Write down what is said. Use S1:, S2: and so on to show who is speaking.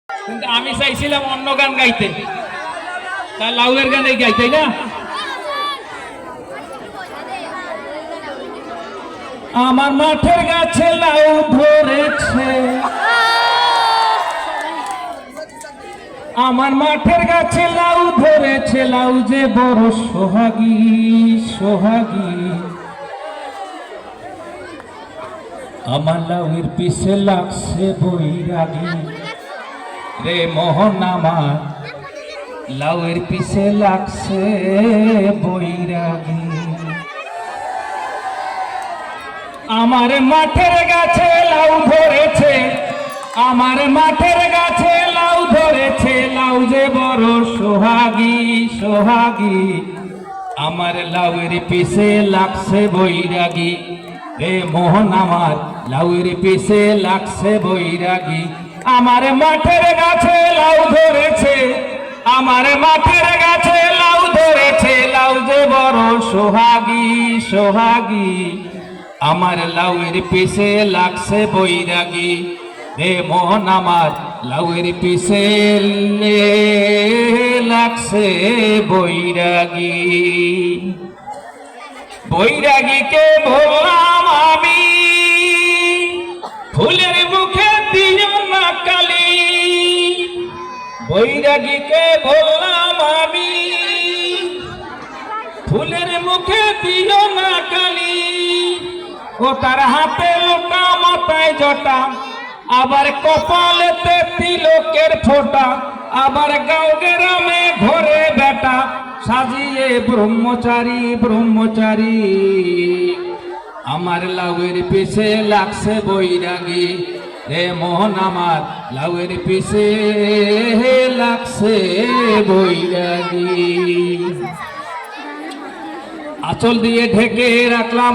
S1: কিন্তু আমি চাইছিলাম অন্য গান গাইতে, তা লাউয়ের গান এই গাইতে না। আমার মাঠের গাছে লাউ ধরেছে, আমার মাঠের গাছে লাউ ধরেছে, লাউ যে বড় সোহাগী সোহাগী। আমার লাউয়ের পিছে লাগছে বৈরাগী রে মোহন, আমার লাউয়ের পিছে লাগছে বৈরাগী। আমার মাঠের গাছে লাউ ধরেছে, আমার মাঠের গাছে লাউ ধরেছে, লাউ যে বড় সোহাগী সোহাগী। আমার লাউয়ের পিছে লাগছে বৈরাগী রে মোহন, আমার লাউয়ের পিছে লাগছে বৈরাগী। আমার মাঠের গাছে লাউ ধরেছে, আমার মাঠের গাছে লাউ ধরেছে, লাউ যে বড় সোহাগী সোহাগী। আমার লাউয়ের পিছে লাগছে বৈরাগী রে মোহন, আমার লাউয়ের পিছে লাগছে বৈরাগী। বৈরাগীকে বললাম আমি, ফুলের মুখে দিও না কালি। বৈরাগীকে বললাম আমি, ফুলের মুখে দিও না কালি। ও তার হাতে লোটা মাথায় জটা, আবার কপালেতে তিলকের ফোঁটা, আবার গাঁও গ্রামে ঘরে বেটা সাজিয়ে ব্রহ্মচারী ব্রহ্মচারী। আমার লাউয়ের পিছে লাগছে বৈরাগী রে মোহন, আমার লাউয়ের পিছে লাগছে বৈরাগী। আঁচল দিয়ে ঢেকে রাখলাম